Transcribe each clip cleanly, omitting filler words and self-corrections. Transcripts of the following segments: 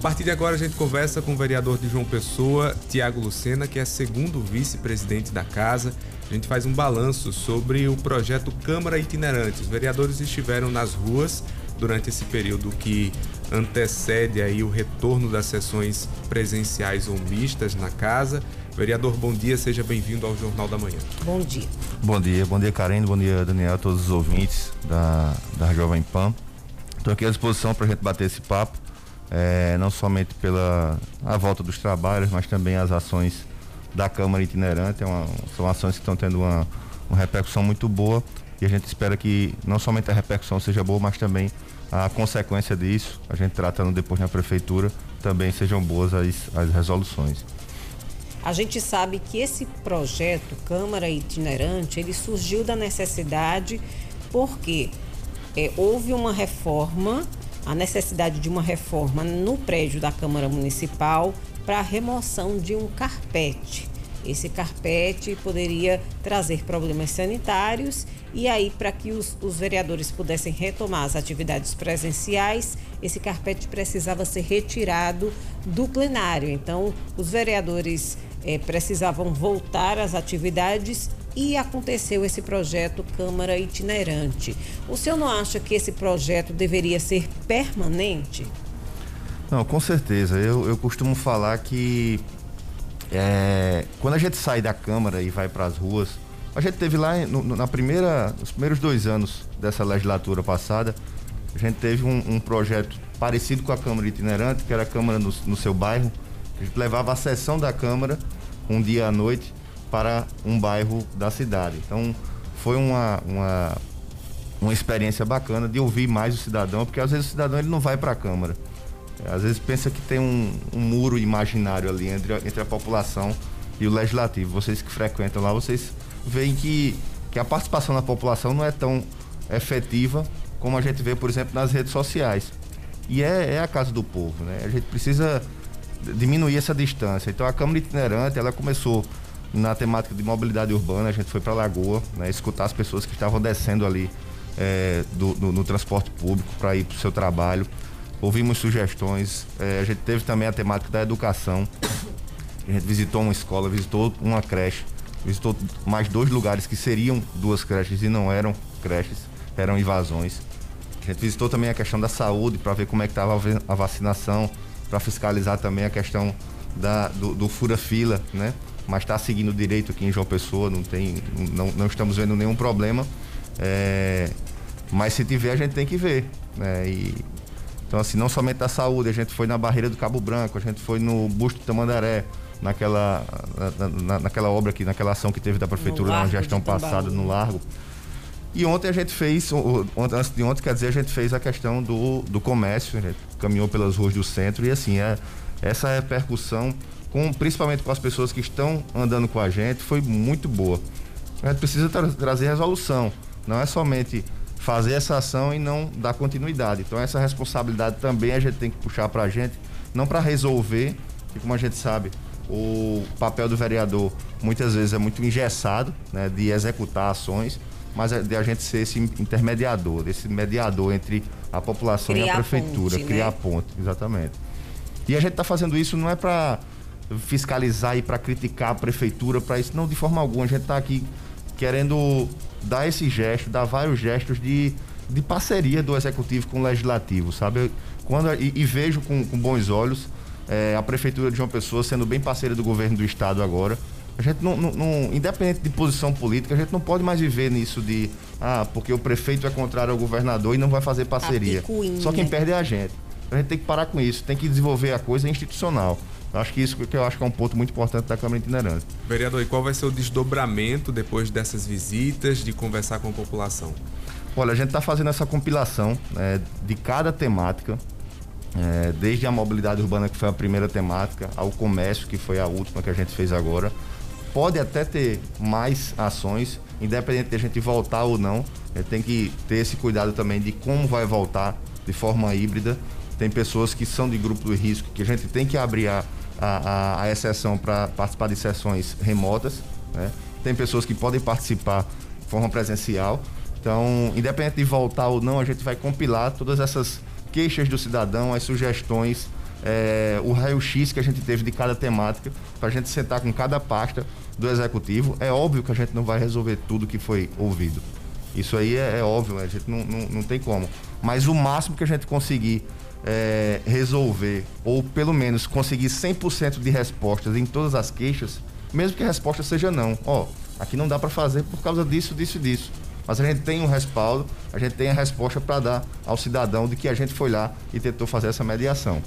partir de agora a gente conversa com o vereador de João Pessoa, Tiago Lucena, que é segundo vice-presidente da casa. A gente faz um balanço sobre o projeto Câmara Itinerante. Os vereadores estiveram nas ruas durante esse período que antecede aí o retorno das sessões presenciais ou mistas na casa. Vereador, bom dia, seja bem-vindo ao Jornal da Manhã. Bom dia. Bom dia, Karine, bom dia, Daniel, a todos os ouvintes da Jovem Pan. Estou aqui à disposição para a gente bater esse papo, não somente pela a volta dos trabalhos, mas também as ações da Câmara Itinerante. São ações que estão tendo uma repercussão muito boa e a gente espera que não somente a repercussão seja boa, mas também a consequência disso, a gente tratando depois na prefeitura, também sejam boas as resoluções. A gente sabe que esse projeto Câmara Itinerante, ele surgiu da necessidade porque houve uma reforma, a necessidade de uma reforma no prédio da Câmara Municipal para a remoção de um carpete. Esse carpete poderia trazer problemas sanitários e aí, para que os vereadores pudessem retomar as atividades presenciais, esse carpete precisava ser retirado do plenário. Então, os vereadores precisavam voltar às atividades e aconteceu esse projeto Câmara Itinerante. O senhor não acha que esse projeto deveria ser permanente? Não, com certeza. Eu costumo falar que quando a gente sai da Câmara e vai para as ruas, a gente teve lá nos primeiros 2 anos dessa legislatura passada, a gente teve um projeto parecido com a Câmara Itinerante, que era a Câmara no seu bairro. A gente levava a sessão da Câmara um dia à noite para um bairro da cidade. Então foi uma experiência bacana de ouvir mais o cidadão, porque às vezes o cidadão ele não vai para a Câmara. Às vezes pensa que tem um muro imaginário ali entre a população e o legislativo. Vocês que frequentam lá, vocês veem que a participação da população não é tão efetiva como a gente vê, por exemplo, nas redes sociais. E é a casa do povo, né? A gente precisa diminuir essa distância. Então a Câmara Itinerante, ela começou na temática de mobilidade urbana. A gente foi para a Lagoa, né, escutar as pessoas que estavam descendo ali no transporte público para ir para o seu trabalho. Ouvimos sugestões, a gente teve também a temática da educação. A gente visitou uma escola, visitou uma creche, visitou mais 2 lugares que seriam 2 creches e não eram creches, eram invasões. A gente visitou também a questão da saúde para ver como é que estava a vacinação, para fiscalizar também a questão do fura-fila, né? Mas está seguindo direito aqui em João Pessoa, não estamos vendo nenhum problema, mas se tiver a gente tem que ver, né? Então assim, não somente da saúde, a gente foi na Barreira do Cabo Branco, a gente foi no Busto de Tamandaré, naquela obra aqui, naquela ação que teve da prefeitura na gestão passada no Largo. E ontem a gente fez, antes de ontem, quer dizer, a gente fez a questão do comércio, a gente caminhou pelas ruas do centro e assim, essa repercussão, principalmente com as pessoas que estão andando com a gente, foi muito boa. A gente precisa trazer resolução, não é somente fazer essa ação e não dar continuidade. Então essa responsabilidade também a gente tem que puxar pra gente, não para resolver, que como a gente sabe, o papel do vereador muitas vezes é muito engessado, né, de executar ações, mas de a gente ser esse intermediador, esse mediador entre a população e a prefeitura, criar a ponte, exatamente. E a gente está fazendo isso não é para fiscalizar e para criticar a prefeitura, para isso, não, de forma alguma. A gente está aqui querendo dar esse gesto, dar vários gestos de parceria do executivo com o legislativo, sabe? E vejo com bons olhos a prefeitura de João Pessoa sendo bem parceira do governo do estado agora. A gente não, independente de posição política, a gente não pode mais viver nisso de porque o prefeito é contrário ao governador e não vai fazer parceria. Só quem perde é a gente. A gente tem que parar com isso, tem que desenvolver a coisa institucional. Eu acho que isso que eu acho que é um ponto muito importante da Câmara Itinerante. Vereador, e qual vai ser o desdobramento depois dessas visitas, de conversar com a população? Olha, a gente está fazendo essa compilação de cada temática, desde a mobilidade urbana, que foi a primeira temática, ao comércio, que foi a última que a gente fez agora. Pode até ter mais ações, independente de a gente voltar ou não. A gente tem que ter esse cuidado também de como vai voltar de forma híbrida. Tem pessoas que são de grupo de risco, que a gente tem que abrir a exceção para participar de sessões remotas, né? Tem pessoas que podem participar de forma presencial. Então, independente de voltar ou não, a gente vai compilar todas essas queixas do cidadão, as sugestões o raio-x que a gente teve de cada temática, para a gente sentar com cada pasta do executivo. É óbvio que a gente não vai resolver tudo que foi ouvido. Isso aí é óbvio, a gente não tem como. Mas o máximo que a gente conseguir resolver, ou pelo menos conseguir 100% de respostas em todas as queixas, mesmo que a resposta seja não. Aqui não dá para fazer por causa disso, disso e disso. Mas a gente tem um respaldo, a gente tem a resposta para dar ao cidadão de que a gente foi lá e tentou fazer essa mediação.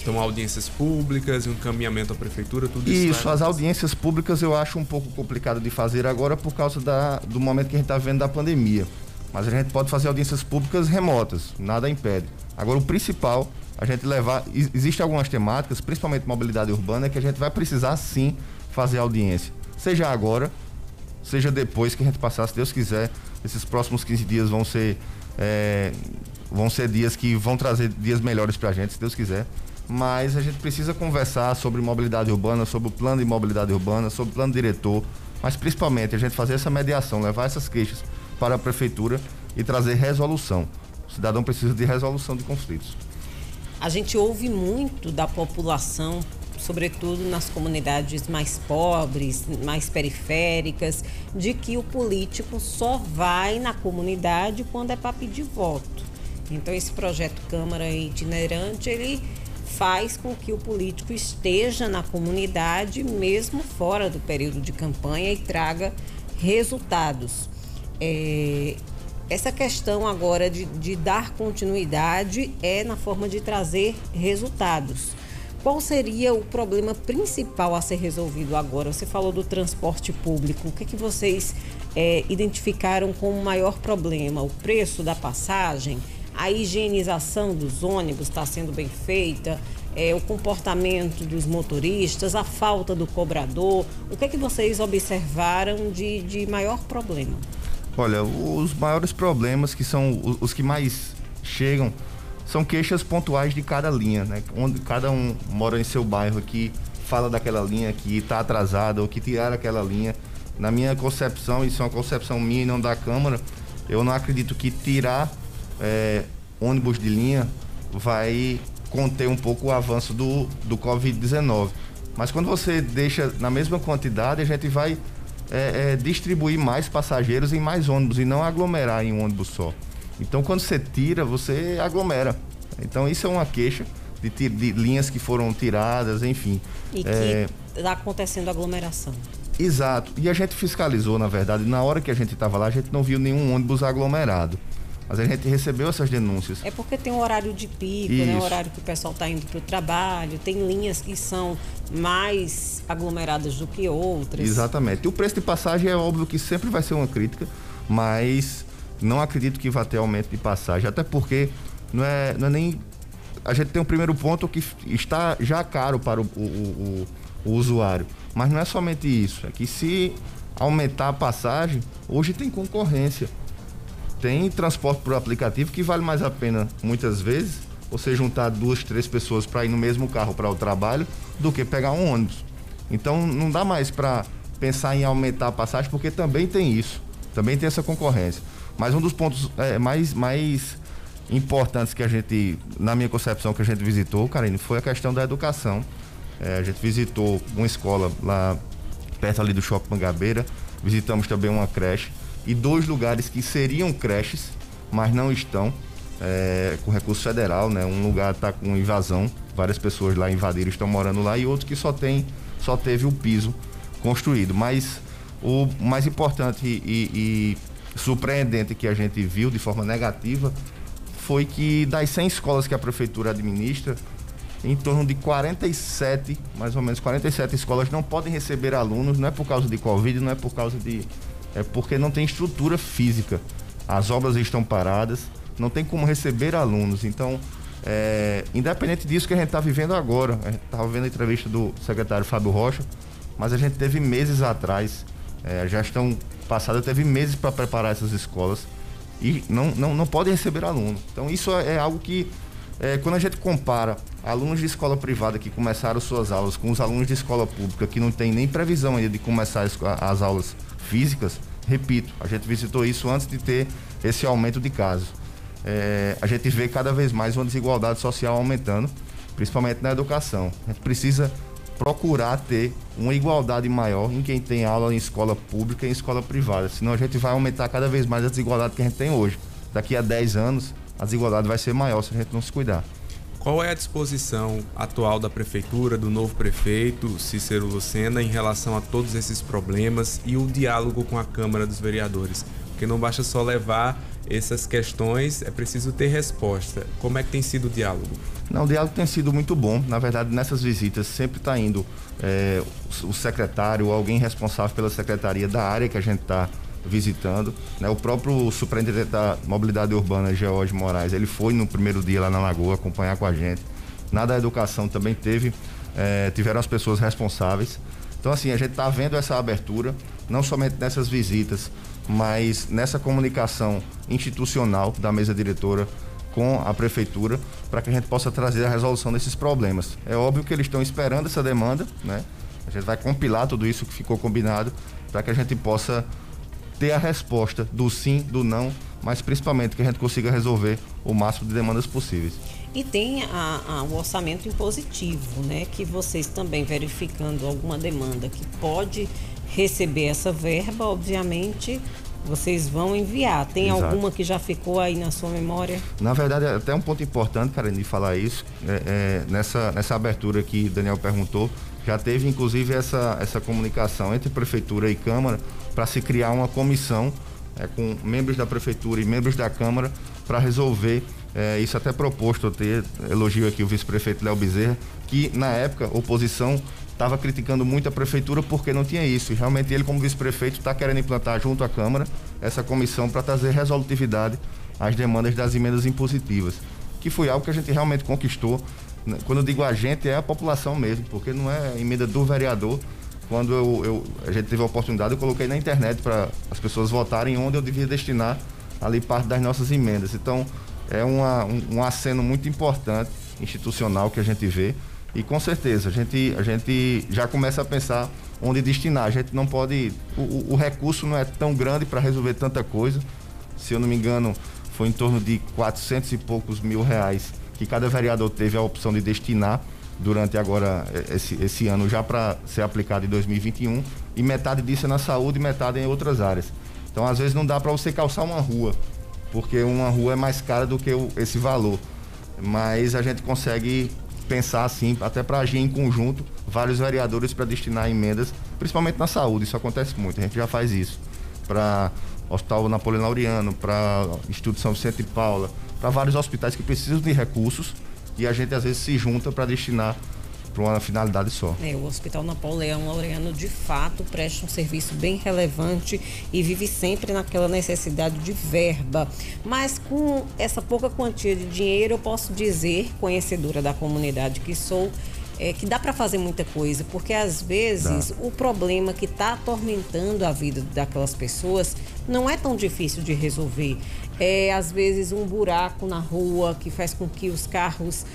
Então, audiências públicas e um encaminhamento à prefeitura, tudo isso. Isso, as audiências públicas eu acho um pouco complicado de fazer agora por causa do momento que a gente está vivendo da pandemia. Mas a gente pode fazer audiências públicas remotas, nada impede. Agora, o principal, a gente levar... Existem algumas temáticas, principalmente mobilidade urbana, que a gente vai precisar sim fazer audiência. Seja agora, seja depois que a gente passar, se Deus quiser. Esses próximos 15 dias vão ser dias que vão trazer dias melhores para a gente, se Deus quiser. Mas a gente precisa conversar sobre mobilidade urbana, sobre o plano de mobilidade urbana, sobre o plano diretor, mas principalmente a gente fazer essa mediação, levar essas queixas para a prefeitura e trazer resolução. O cidadão precisa de resolução de conflitos. A gente ouve muito da população, sobretudo nas comunidades mais pobres, mais periféricas, de que o político só vai na comunidade quando é para pedir voto. Então, esse projeto Câmara Itinerante, ele faz com que o político esteja na comunidade, mesmo fora do período de campanha, e traga resultados. Essa questão agora de dar continuidade é na forma de trazer resultados. Qual seria o problema principal a ser resolvido agora? Você falou do transporte público. O que é que vocês identificaram como o maior problema? O preço da passagem? A higienização dos ônibus está sendo bem feita? O comportamento dos motoristas? A falta do cobrador? O que é que vocês observaram de maior problema? Olha, os maiores problemas, que são os que mais chegam, são queixas pontuais de cada linha, né? Onde cada um mora em seu bairro que fala daquela linha que está atrasada ou que tiraram aquela linha. Na minha concepção, isso é uma concepção minha e não da Câmara, eu não acredito que tirar ônibus de linha vai conter um pouco o avanço do Covid-19. Mas quando você deixa na mesma quantidade, a gente vai distribuir mais passageiros em mais ônibus e não aglomerar em um ônibus só. Então, quando você tira, você aglomera. Então, isso é uma queixa de linhas que foram tiradas, enfim. E que está acontecendo aglomeração. Exato. E a gente fiscalizou, na verdade, na hora que a gente estava lá, a gente não viu nenhum ônibus aglomerado. Mas a gente recebeu essas denúncias. É porque tem um horário de pico, né? O horário que o pessoal está indo para o trabalho. Tem linhas que são mais aglomeradas do que outras. Exatamente. E o preço de passagem é óbvio que sempre vai ser uma crítica, mas não acredito que vá ter aumento de passagem. Até porque não é nem... A gente tem um primeiro ponto que está já caro para o usuário. Mas não é somente isso. É que se aumentar a passagem, hoje tem concorrência. Tem transporte por aplicativo que vale mais a pena, muitas vezes, você juntar 2, 3 pessoas para ir no mesmo carro para o trabalho, do que pegar um ônibus. Então, não dá mais para pensar em aumentar a passagem, porque também tem isso, também tem essa concorrência. Mas um dos pontos mais importantes que a gente, na minha concepção, que a gente visitou, Karine, foi a questão da educação. A gente visitou uma escola lá perto ali do Shopping Mangabeira, visitamos também uma creche, e 2 lugares que seriam creches, mas não estão, com recurso federal, né? Um lugar está com invasão, várias pessoas lá invadiram, estão morando lá, e outro que só teve o piso construído. Mas o mais importante e surpreendente que a gente viu de forma negativa foi que das 100 escolas que a prefeitura administra, em torno de 47, mais ou menos 47 escolas não podem receber alunos, não é por causa de Covid, não é por causa de... É porque não tem estrutura física. As obras estão paradas, não tem como receber alunos. Então, independente disso que a gente está vivendo agora, a gente estava vendo a entrevista do secretário Fábio Rocha, mas a gente teve meses atrás, a gestão passada teve meses para preparar essas escolas e não podem receber alunos. Então, isso é algo que, quando a gente compara alunos de escola privada que começaram suas aulas com os alunos de escola pública que não tem nem previsão ainda de começar as aulas físicas, repito, a gente visitou isso antes de ter esse aumento de casos. A gente vê cada vez mais uma desigualdade social aumentando principalmente na educação. A gente precisa procurar ter uma igualdade maior em quem tem aula em escola pública e em escola privada, senão a gente vai aumentar cada vez mais a desigualdade que a gente tem hoje. Daqui a 10 anos, a desigualdade vai ser maior se a gente não se cuidar. Qual é a disposição atual da Prefeitura, do novo prefeito, Cícero Lucena, em relação a todos esses problemas e o diálogo com a Câmara dos Vereadores? Porque não basta só levar essas questões, é preciso ter resposta. Como é que tem sido o diálogo? Não, o diálogo tem sido muito bom. Na verdade, nessas visitas sempre está indo o secretário ou alguém responsável pela secretaria da área que a gente está visitando, né? O próprio superintendente da mobilidade urbana, George Moraes, ele foi no primeiro dia lá na Lagoa acompanhar com a gente. Na da educação também tiveram as pessoas responsáveis. Então, assim, a gente está vendo essa abertura, não somente nessas visitas, mas nessa comunicação institucional da mesa diretora com a prefeitura, para que a gente possa trazer a resolução desses problemas. É óbvio que eles estão esperando essa demanda, né? A gente vai compilar tudo isso que ficou combinado, para que a gente possa ter a resposta do sim, do não, mas principalmente que a gente consiga resolver o máximo de demandas possíveis. E tem o orçamento impositivo, né? Que vocês também verificando alguma demanda que pode receber essa verba, obviamente, vocês vão enviar. Tem Exato. Alguma que já ficou aí na sua memória? Na verdade, é até um ponto importante, Karen, de falar isso, nessa abertura que Daniel perguntou, já teve inclusive essa comunicação entre Prefeitura e Câmara para se criar uma comissão com membros da Prefeitura e membros da Câmara para resolver isso. Até proposto, eu elogio aqui o vice-prefeito Léo Bezerra, que na época a oposição estava criticando muito a Prefeitura porque não tinha isso, e realmente ele como vice-prefeito está querendo implantar junto à Câmara essa comissão para trazer resolutividade às demandas das emendas impositivas, que foi algo que a gente realmente conquistou. Quando eu digo a gente, é a população mesmo, porque não é emenda do vereador. Quando a gente teve a oportunidade, eu coloquei na internet para as pessoas votarem onde eu devia destinar ali parte das nossas emendas. Então, é um aceno muito importante, institucional, que a gente vê. E com certeza, a gente já começa a pensar onde destinar. A gente não pode... O recurso não é tão grande para resolver tanta coisa. Se eu não me engano, foi em torno de 400 e poucos mil reais que cada vereador teve a opção de destinar durante agora esse ano, já para ser aplicado em 2021, e metade disso é na saúde e metade em outras áreas. Então, às vezes, não dá para você calçar uma rua, porque uma rua é mais cara do que esse valor. Mas a gente consegue pensar assim, até para agir em conjunto, vários vereadores para destinar emendas, principalmente na saúde. Isso acontece muito, a gente já faz isso. Para Hospital Napoleão Laureano, para Instituto São Vicente de Paula, para vários hospitais que precisam de recursos, e a gente às vezes se junta para destinar para uma finalidade só. O Hospital Napoleão Laureano de fato presta um serviço bem relevante e vive sempre naquela necessidade de verba. Mas com essa pouca quantia de dinheiro, eu posso dizer, conhecedora da comunidade que sou, que dá para fazer muita coisa, porque às vezes o problema que está atormentando a vida daquelas pessoas não é tão difícil de resolver. Às vezes um buraco na rua que faz com que os carros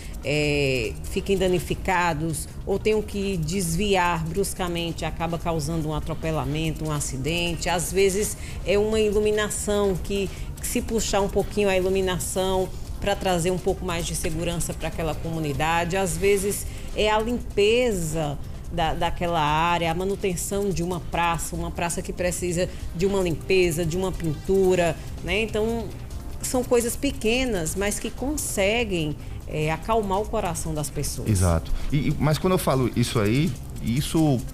fiquem danificados ou tenham que desviar bruscamente, acaba causando um atropelamento, um acidente. Às vezes é uma iluminação que se puxar um pouquinho a iluminação para trazer um pouco mais de segurança para aquela comunidade. Às vezes é a limpeza daquela área, a manutenção de uma praça que precisa de uma limpeza, de uma pintura, né? Então, são coisas pequenas, mas que conseguem acalmar o coração das pessoas. Exato. Mas quando eu falo isso aí,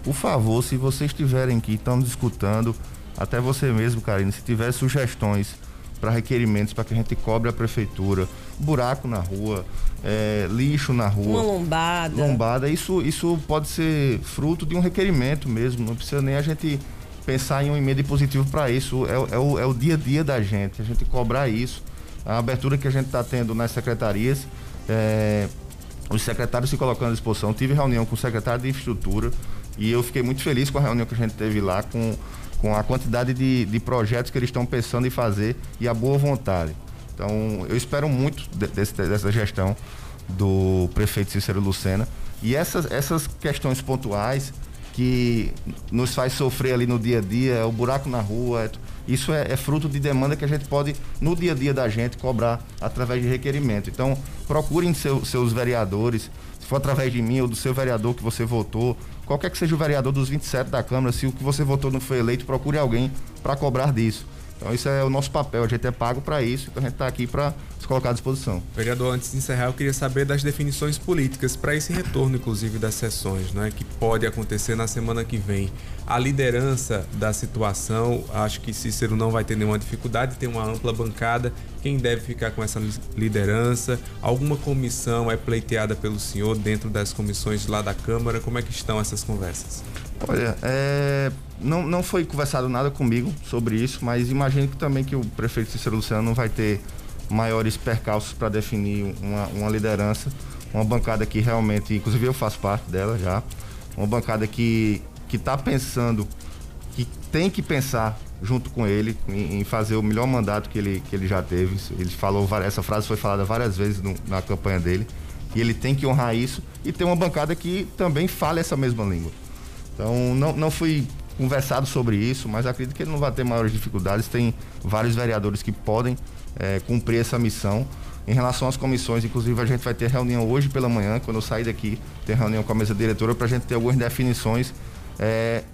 por favor, se vocês estiverem aqui, estão escutando, até você mesmo, Karine, se tiver sugestões para requerimentos, para que a gente cobre a prefeitura, buraco na rua, lixo na rua, uma lombada, isso pode ser fruto de um requerimento mesmo, não precisa nem a gente pensar em um emenda positivo para isso, é o dia a dia da gente, a gente cobrar isso, a abertura que a gente está tendo nas secretarias, os secretários se colocando à disposição. Tive reunião com o secretário de infraestrutura e eu fiquei muito feliz com a reunião que a gente teve lá, com a quantidade de projetos que eles estão pensando em fazer e a boa vontade. Então, eu espero muito dessa gestão do prefeito Cícero Lucena. E essas questões pontuais que nos faz sofrer ali no dia a dia, o buraco na rua, isso é fruto de demanda que a gente pode, no dia a dia da gente, cobrar através de requerimento. Então, procurem seus vereadores, se for através de mim ou do seu vereador que você votou, qualquer que seja o vereador dos 27 da Câmara, se o que você votou não foi eleito, procure alguém para cobrar disso. Então, isso é o nosso papel, a gente é pago para isso, então a gente está aqui para se colocar à disposição. Vereador, antes de encerrar, eu queria saber das definições políticas para esse retorno, inclusive, das sessões, né, que pode acontecer na semana que vem. A liderança da situação, acho que Cícero não vai ter nenhuma dificuldade, tem uma ampla bancada. Quem deve ficar com essa liderança? Alguma comissão é pleiteada pelo senhor dentro das comissões lá da Câmara? Como é que estão essas conversas? Olha, não foi conversado nada comigo sobre isso, mas imagino que também que o prefeito Cícero Lucena não vai ter maiores percalços para definir uma liderança, uma bancada que realmente, inclusive eu faço parte dela já, uma bancada que está pensando, que tem que pensar junto com ele em fazer o melhor mandato que ele já teve. Ele falou, essa frase foi falada várias vezes na campanha dele, e ele tem que honrar isso e ter uma bancada que também fale essa mesma língua. Então, não fui conversado sobre isso, mas acredito que ele não vai ter maiores dificuldades. Tem vários vereadores que podem cumprir essa missão. Em relação às comissões, inclusive a gente vai ter reunião hoje pela manhã, quando eu sair daqui, tem reunião com a mesa diretora para a gente ter algumas definições,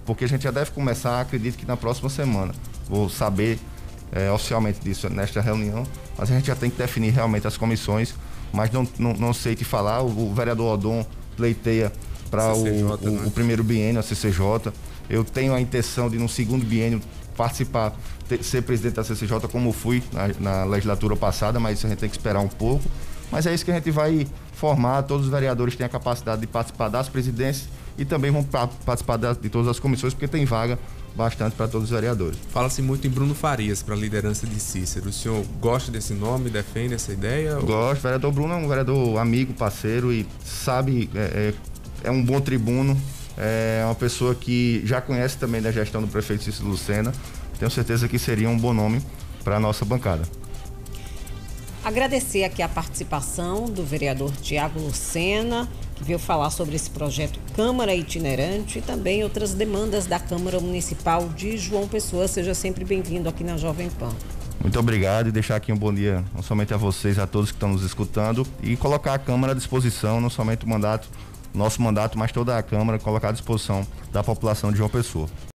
porque a gente já deve começar, acredito que na próxima semana. Vou saber oficialmente disso nesta reunião, mas a gente já tem que definir realmente as comissões, mas não sei te falar. O vereador Odon pleiteia para o primeiro biênio, a CCJ. Eu tenho a intenção de, no segundo biênio, participar, ser presidente da CCJ, como fui na legislatura passada, mas isso a gente tem que esperar um pouco. Mas é isso que a gente vai formar. Todos os vereadores têm a capacidade de participar das presidências e também vão participar de todas as comissões, porque tem vaga bastante para todos os vereadores. Fala-se muito em Bruno Farias para a liderança de Cícero. O senhor gosta desse nome, defende essa ideia? Gosto. O vereador Bruno é um vereador amigo, parceiro e sabe, é um bom tribuno, é uma pessoa que já conhece também da gestão do prefeito Cícero Lucena. Tenho certeza que seria um bom nome para a nossa bancada. Agradecer aqui a participação do vereador Tiago Lucena, que veio falar sobre esse projeto Câmara Itinerante e também outras demandas da Câmara Municipal de João Pessoa. Seja sempre bem-vindo aqui na Jovem Pan. Muito obrigado e deixar aqui um bom dia, não somente a vocês, a todos que estão nos escutando, e colocar a Câmara à disposição, não somente o mandato, nosso mandato, mas toda a Câmara, colocar à disposição da população de João Pessoa.